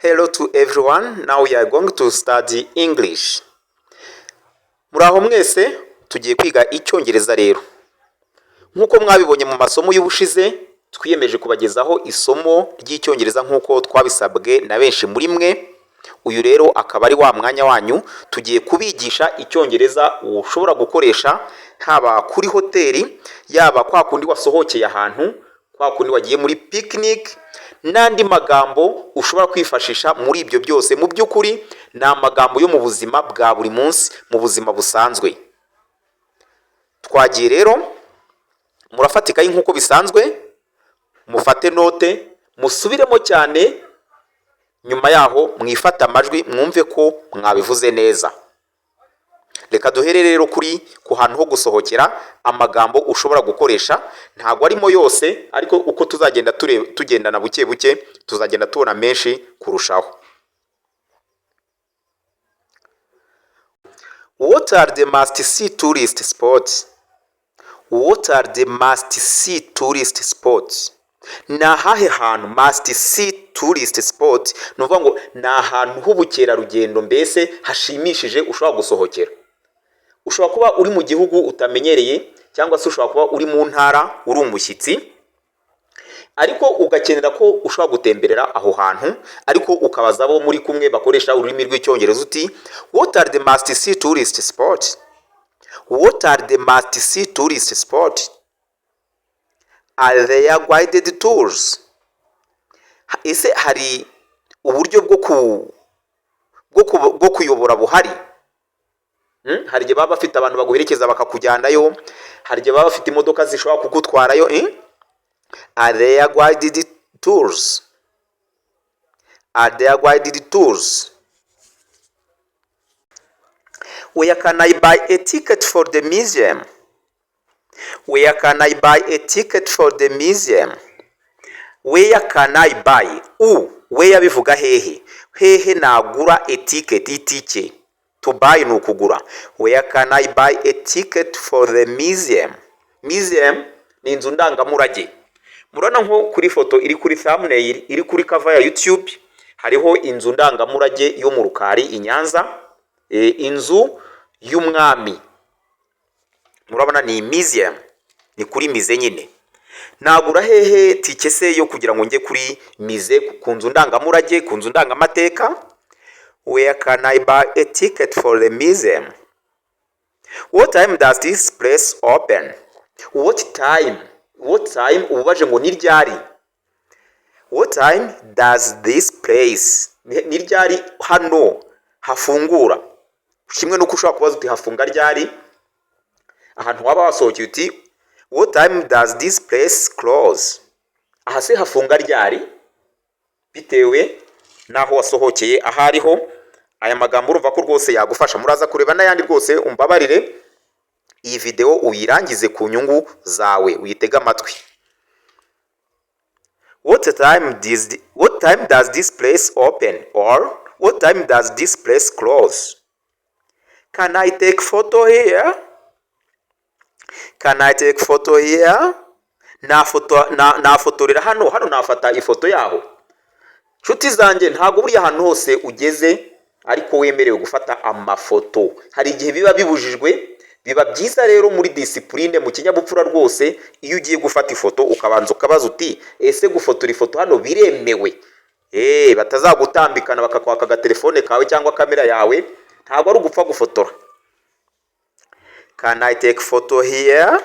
Hello to everyone. Now we are going to study English. Muraho mwese tugiye kwiga icyongereza rero. Nkuko mwabibonye mu masomo y'ubushize, twiyemeje kubagezaho isomo ry'icyongereza nkuko twabisabwe na benshi muri mwe. Uyu rero akaba ari wa mwanya wanyu, tugiye kubigisha icyongereza ushobora gukoresha haba kuri hoteli, yaba kwa kundi wasohokeye ahantu, kwa kundi wagiye muri picnic, n'andi magambo ushobora kwifashisha muri ibyo byose. Mu by'ukuri ni amagambo yo mu buzima bwa buri munsi, mu buzima busanzwe. Twagiye rero, murafatika nk'uko bisanzwe, mufate note, musubiremo cyane, nyuma yaho mwifata amajwi mwumve ko mwabivuze neza. Reka duhere rero ku hantu ho gusohokera, amagambo ushobora gukoresha. Ntago arimo yose, ariko uko tuzagenda tugendana buke buke, tuzagenda tubona menshi kurushaho. What are the must-see tourist spots? What are the must-see tourist spots? Na hahe hantu must-see tourist spot, nuvuga ngo na ahantu h'ubukerarugendo mbese hashimishije ushobora gusohokera. Ushobora kuba uri mu gihugu utamenyereye, cyangwa se ushobora kuba uri mu ntara uri umushyitsi, ariko ugakenera ko ushobora gutemberera aho hantu, ariko ukabaza abo muri kumwe bakoresha ururimi rw'icyongereza uti what are the must-see tourist spots? What are the must-see tourist spots? Are there guided tours? Ese hari uburyo bwo kuyobora buhari? Hari igihe baba bafite abantu baguherekeza bakakujyanayo, hari igihe baba bafite imodoka zishobora kugutwarayo. Are there guided tours? Are there guided tours? Where can I buy a ticket for the museum? Where can I buy a ticket for the museum? Where can I buy? Where bivuga hehe. Hehe nagura a ticket, itike. To buy ni ukugura. Where can I buy a ticket for the museum? Museum ni inzu ndangamurage. Murabona nko kuri foto iri kuri thumbnail, iri kuri cover ya YouTube, hariho inzu ndangamurage yo mu Rukari i Nyanza, inzu y'umwami. Murabona ni museum, ni kuri mize nyine. Nagura hehe tike se yo kugira ngo nge kuri mize, ku nzu ndangamurage, ku nzu ndangamateka? Where can I buy a ticket for the museum? What time does this place open? What time? What time ubaje ngo ni ryari? What time does this place? Ni ryari hano hafungura? Kimwe nuko ushobora kubaza uti hafunga ryari? Ahantu waba wasohokeye uti what time does this place close? Aha se hafunga ryari? Bitewe naho wasohokeye ahariho. Aya magambo urumva ko rwose yagufasha. Muraza kureba n'ayandi rwose umbabarire, iyi video uyirangize ku nyungu zawe, uyitega amatwi. What time does this place open? Or what time does this place close? Can I take photo here? Can I take photo here? Nafotorera hano nafata ifoto yaho. Nshuti zanjye, ntabwo buri ahantu hose ugeze ariko wemerewe gufata amafoto. Hari igihe biba bibujijwe. Biba byiza rero muri discipline, mu kinyabupfura rwose, iyo ugiye gufata ifoto ukabanza ukabaza uti ese gufotora ifoto hano biremewe? Batazagutambikana bakakwaka agatelefone kawe cyangwa kamera yawe. Ntabwo ari ugupfa gufotora. Can I take photo here?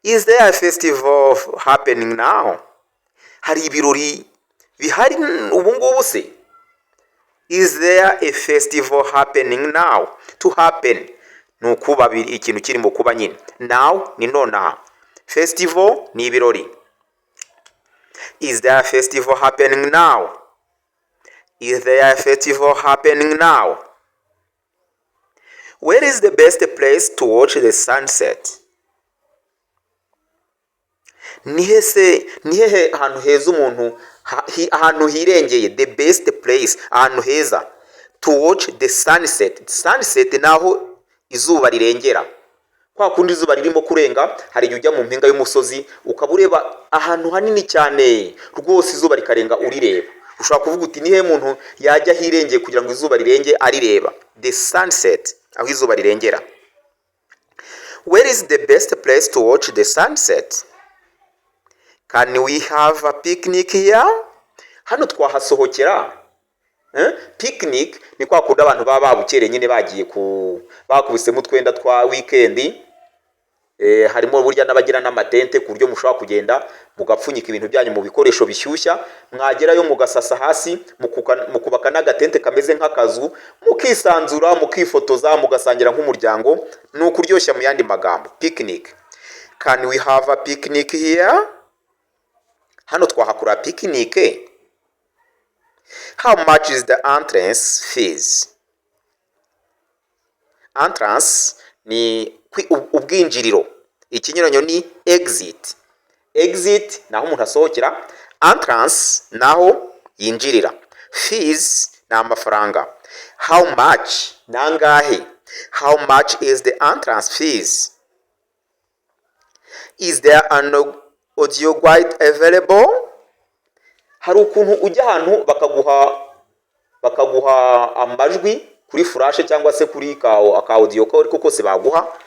Is there a festival happening now? Hari ibirori bihari ubu ngubu se? Is there a festival happening now? To happen ni ukuba ikintu kirimo kuba nyine. Now ni nonaha. Festival ni ibirori. Is there a festival happening now? Is there a festival happening now? Where is the best place to watch the sunset? Nihehe ahantu heza umuntu, ahantu hirengeye, the best place, ahantu heza to watch the sunset. Sunset naho izuba rirengera. Kwa kundi izuba ririmo kurenga, hari igihe ujya mu mpinga y'umusozi ukaba ureba ahantu hanini cyane rwose, izuba rikarenga urireba. ushobora kuvuga uti nihe muntu yajya hirengeye kugira ngo izuba rirenge arireba. The sunset, aho izuba rirengera. Where is the best place to watch the sunset? Can we have a picnic here? Hano twahasohokera. Picnic ni kwa kundi abantu baba babukere nyine bagiye bakubisemo utwenda twa weekend. Harimo burya n'abagira n'amatente ku buryo mushobora kugenda mugapfunyika ibintu byanyu mu bikoresho bishyushya, mwagerayo mugasasa hasi mukubaka n'agatente kameze nk'akazu, mukisanzura mukifotoza mugasangira nk'umuryango. Ni ukuryoshya mu yandi magambo, picnic. Can we have a picnic here? Hano twahakura picnic. How much is the entrance fees? Entrance ni ubwinjiriro. Ikinyuranyo ni exit. Exit naho umuntu asohokera, entrance naho yinjirira. Fees ni amafaranga. How much nangahe? How much is the entrance fees? Is there an audio guide available? Hari ukuntu ujya ahantu bakaguha amajwi kuri flash cyangwa se kuri ka audio ko kose baguha,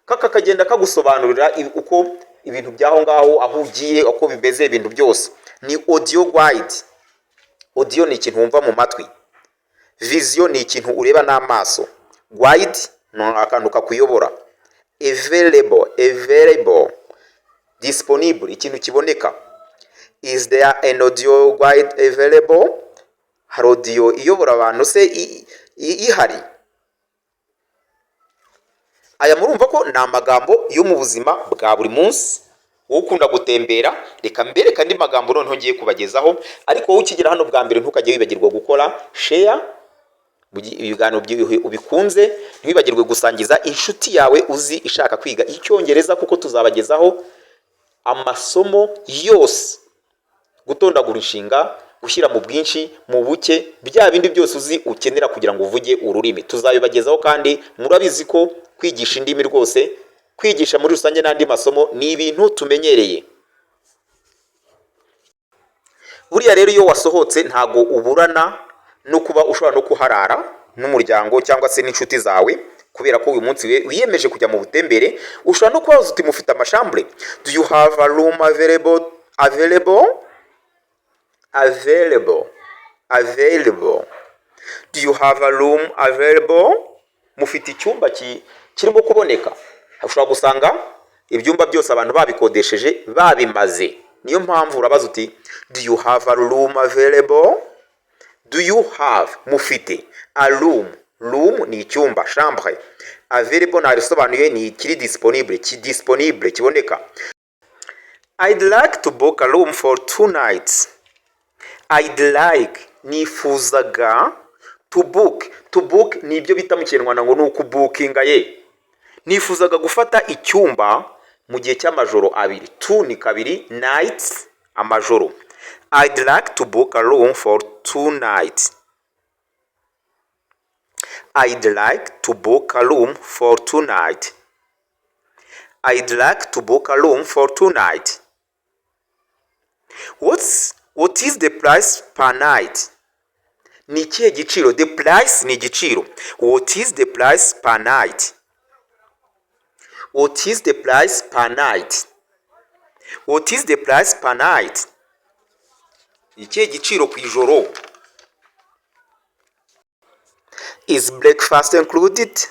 kakagenda kagusobanurira uko ibintu byaho ngaho aho ugiye uko bimeze ibintu byose. Ni audio guide. Audio ni ikintu wumva mu matwi, vision ni ikintu ureba n'amaso, guide ni akantu kakuyobora. Available, disponible, ikintu kiboneka. Is there an audio guide available? Hari audio iyobora abantu se ihari? Aya murumva ko ni amagambo yo mu buzima bwa buri munsi. Wowe ukunda gutembera, reka mbere kandi magambo noneho ngiye kubagezaho, ariko wowe ukigera hano bwa mbere ntukajye wibagirwa gukora share ibiganiro ubikunze, ntiwibagirwe gusangiza inshuti yawe uzi ishaka kwiga icyongereza, kuko tuzabagezaho amasomo yose, gutondagura inshinga, gushyira mu bwinshi, mu buke, bya bindi byose uzi ukenera kugira ngo uvuge ururimi tuzabibagezaho. Kandi murabizi ko kwigisha indimi rwose, kwigisha muri rusange n'andi masomo ni ibintu tumenyereye. Buriya rero iyo wasohotse ntago uburana no kuba ushobora no kuharara n'umuryango cyangwa se n'inshuti zawe, kubera ko uyu munsi wiyemeje kujya mu butembere. Ushobora no kubaza uti mufite amashambure, do you have a room available? Do you have a room available? Mufite icyumba kirimo kuboneka. Ushobora gusanga ibyumba byose abantu babikodesheje babimaze. Niyo mpamvu urabaza uti do you have a room available? Do you have, mufite, a room. Room ni icyumba, chambre. Available narisobanuye ni kiri disponible, kiboneka. I'd like to book a room for 2 nights. I'd like, nifuzaga, to book ni ibyo bita mu Kinyarwanda ngo ni ukubukinga ye. Nifuzaga gufata icyumba mu gihe cy'amajoro 2. 2 ni 2, nights amajoro. I'd like to book a room for 2 nights. I'd like to book a room for 2 nights. I'd like to book a room for 2 nights. What is the price per night? Ni ikihe giciro? The price ni igiciro. What is the price per night? What is the price per night? What is the price per night? Ikihe giciro ku ijoro? Is breakfast included?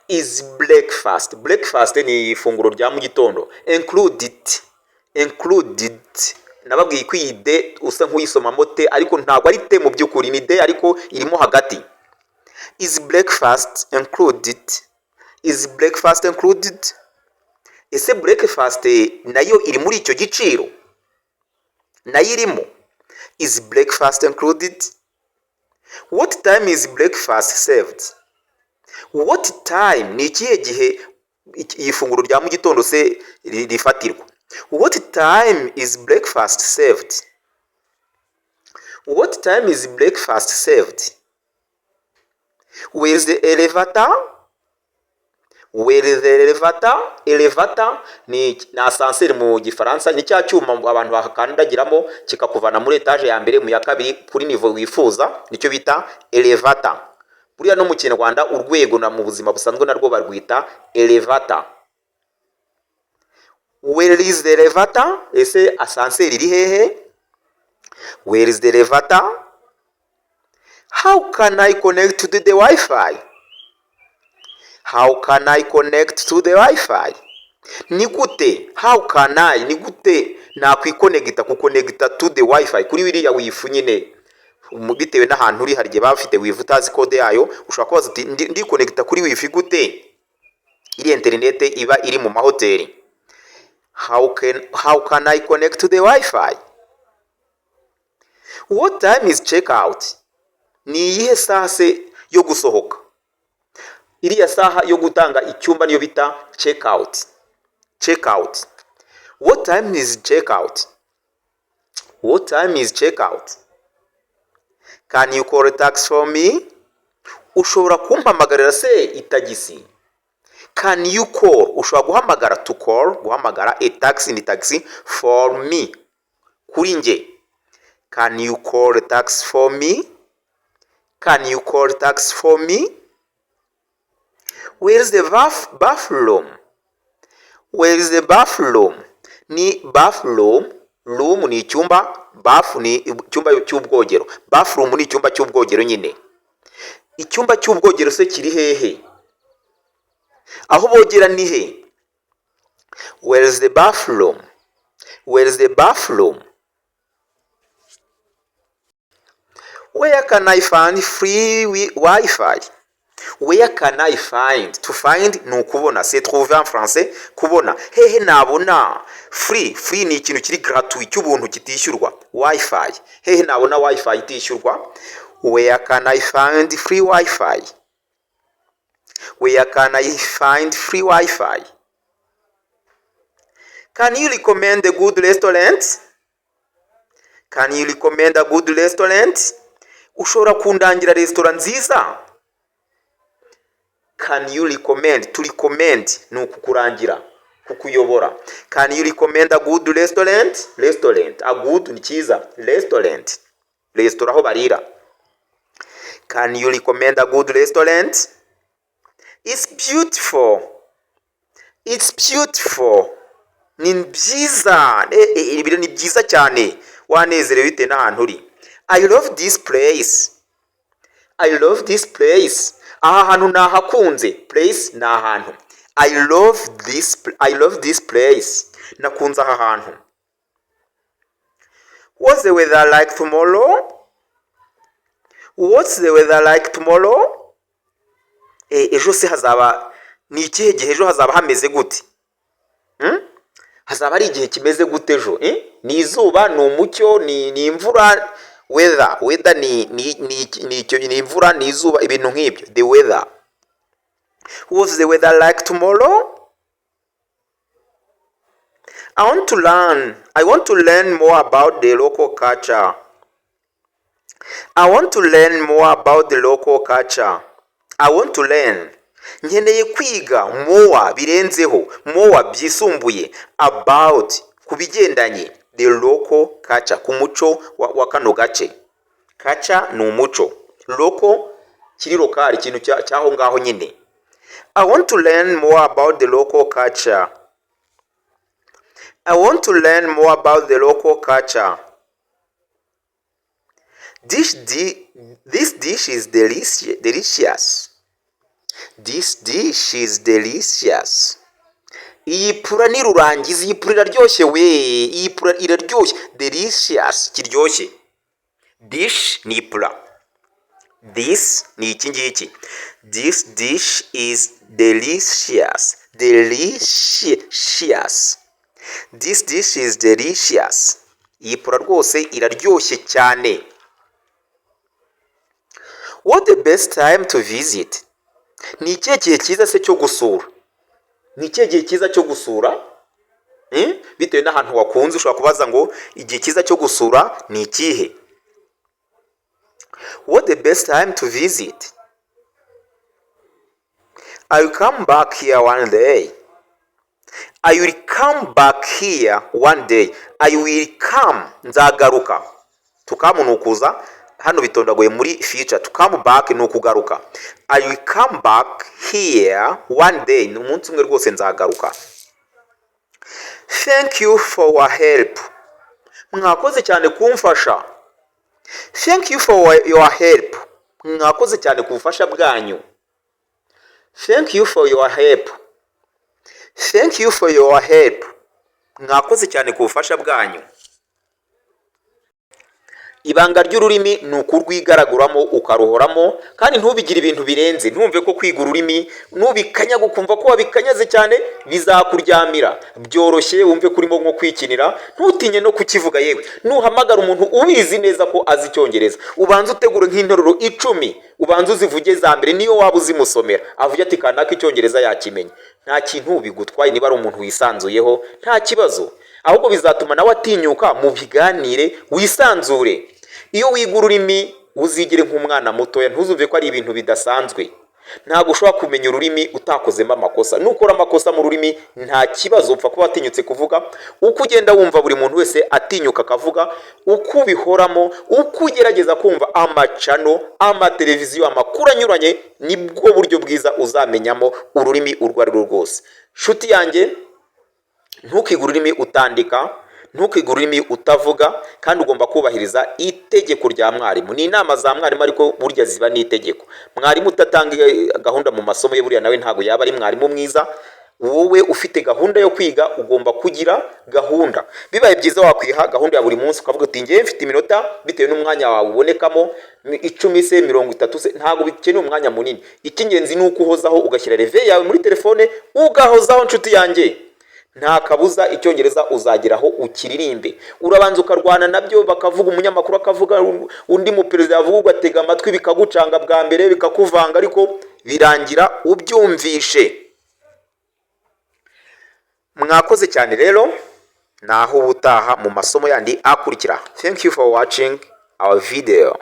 Is breakfast. Breakfast ni ifunguro rya mu gitondo. Included. Nababwiye ko iyi de usa nk'uyisomamo te, ariko ntabwo ari te mu by'ukuri, ni de ariko irimo hagati. Is breakfast included? Is breakfast included? Ese breakfast nayo iri muri icyo giciro? Nayo irimo. Is breakfast included? What time is breakfast served? What time ni ikihe gihe ifunguro rya mu gitondo se rifatirwa? What time is breakfast served? What time is breakfast served? Where is the elevator? Where is the elevator? Elevator ni ascenseur mu gifaransa, ni cya cyuma abantu bakandagiramo kikakuvana muri etage ya mbere mu ya kabiri kuri niveau wifuza, nicyo bita elevator. Buriya no mu Kinyarwanda urwego na mu buzima busanzwe narwo barwita elevator. Where is the elevator? Ese ascenseur iri hehe? Where is the elevator? How can I connect to the Wi-Fi? How can I connect to the Wi-Fi? Ni gute? How can I? Ni gute nakwikonegita kukonegita to the Wi-Fi kuri wiriya wifu nyine? Bitewe n'ahantu uri hari gihe bafite wifu utazi code yayo, ushobora kubaza uti ndi connecta kuri wifi gute? Iri internet iba iri mu mahoteli. How can I connect to the Wi-Fi? What time is check out? Ni iyihe saha se yo gusohoka? Iriya saha yo gutanga icyumba niyo bita check out. Check out. What time is check out? What time is check out? Can you call a taxi for me? Ushobora kumpamagarira se itagisi? Can you call? Ushobora guhamagara, to call, guhamagara, a taxi ni taxi, for me, kuri nge. Can you call a taxi for me? Can you call a taxi for me? Where is the bathroom? Where is the bathroom? Ni bathroom, room ni icyumba, bath ni icyumba cy'ubwogero. Bathroom ni icyumba cy'ubwogero nyine. Icyumba cy'ubwogero se kiri hehe? Aho bogera ni he? Where is the bathroom? Where is the bathroom? Where can I find free Wi-Fi? Where can I find? To find ni ukubona, c'est trouver en français, kubona. Hehe nabona free. Free ni ikintu kiri gratuit cy'ubuntu kitishyurwa. Wi-Fi. Hehe nabona Wi-Fi itishyurwa. Where can I find free Wi-Fi? Where can I find free Wi-Fi? Can you recommend a good restaurant? Can you recommend a good restaurant? Ushobora kundangira restaurant nziza? Can you recommend? To recommend ni ukukurangira, kukuyobora. Can you recommend a good restaurant? Restaurant. A good ni cyiza. Restaurant. Restaurant aho barira. Can you recommend a good restaurant? It's beautiful. It's beautiful. Ni byiza. Ibiro ni byiza cyane. Wanezerewe bite n'ahantu uri. I love this place. I love this place. Aha hantu nahakunze. Place ni ahantu. I love this place. Nakunze aha hantu. What's the weather like tomorrow? What's the weather like tomorrow? Ejo se hazaba ni ikihe gihe ejo hazaba hameze gute? Hazaba ari igihe kimeze gute ejo? Ni izuba, ni umucyo, ni imvura. Weather ni imvura, ni izuba, ibintu nk'ibyo. The weather. What's the weather like tomorrow? I want to learn more about the local culture. I want to learn more about the local culture. I want to learn. Nkeneye kwiga more birenzeho, more byisumbuye, about kubigendanye the local culture, ku muco wa kano gace. Culture ni umuco. Local kiri lokali, ikintu cyaho ngaho nyine. I want to learn more about the local culture. I want to learn more about the local culture. This dish is delicious. This dish is delicious. Iyi pura ni rurangiza, iyi pura iraryoshye we. Iyi pura iraryoshye. Delicious kiryoshye. Dish ni pura. This ni iki ngiki. This dish is delicious. Delicious. This dish is delicious. Iyi pura rwose iraryoshye cyane. What the best time to visit? Ni ikihe gihe cyiza se cyo gusura? Ni ikihe gihe cyiza cyo gusura? Bitewe n'ahantu wakunze ushobora kubaza ngo igihe cyiza cyo gusura ni ikihe? What the best time to visit? I will come back here one day. I will come back here one day. I will come, nzagaruka. To come ni ukuza, hano bitondagoye muri future. To come back ni ukugaruka. I will come back here one day. Ni umunsi umwe rwose nzagaruka. Thank you for your help. Mwakoze cyane kumfasha. Thank you for your help. Mwakoze cyane ku bufasha bwanyu. Thank you for your help. Thank you for your help. Mwakoze cyane ku bufasha bwanyu. Ibanga ry'ururimi ni ukurwigaraguramo ukaruhoramo, kandi ntubigire ibintu birenze. Ntumve ko kwiga ururimi nubikanya gukumva ko wabikanyaze cyane bizakuryamira. Byoroshye, wumve kurimo nko kwikinira, ntutinye no kukivuga. Yewe nuhamagara umuntu ubizi neza ko azi icyongereza, ubanza utegure nk'interuro 10, ubanza uzivuge za mbere, niyo waba uzimusomera avuga ati kanaka icyongereza yakimenya. Nta kintu bigutwaye niba ari umuntu wisanzuyeho, nta kibazo. Ahubwo bizatuma nawe atinyuka mu biganire, wisanzure. Iyo wiga ururimi uzigire nk'umwana mutoya, ntuzumve ko ari ibintu bidasanzwe. Ntabwo ushobora kumenya ururimi utakozemo amakosa. Nukora amakosa mu rurimi nta kibazo, upfa kuba watinyutse kuvuga. Uko ugenda wumva buri muntu wese atinyuka akavuga, uko ubihoramo, uko ugerageza kumva amacano, amateleviziyo, amakuru anyuranye, nibwo buryo bwiza uzamenyamo ururimi urwo ari rwo rwose. Nshuti yanjye, ntukige ururimi utandika, ntukige ururimi utavuga, kandi ugomba kubahiriza itegeko rya mwarimu. Ni inama za mwarimu ariko burya ziba n'itegeko. Mwarimu utatanga gahunda mu masomo ye burya nawe ntago yaba ari mwarimu mwiza. Wowe ufite gahunda yo kwiga ugomba kugira gahunda. Bibaye byiza wakwiha gahunda ya buri munsi ukavuga uti ngiye mfite iminota bitewe n'umwanya wawe ubonekamo 10 se 30 se, ntago bikeneye umwanya munini. Icy'ingenzi ni uko uhozaho ugashyira reve yawe muri telefone ugahozaho. Nshuti yanjye, nta kabuza icyongereza uzageraho ukiririmbe. Urabanza ukarwana nabyo, bakavuga umunyamakuru akavuga, undi mu perezida yavuga, ugatega amatwi bikagucanga bwa mbere bikakuvanga, ariko birangira ubyumvishe. Mwakoze cyane rero, naho ubutaha mu masomo yandi akurikira. Thank you for watching our video.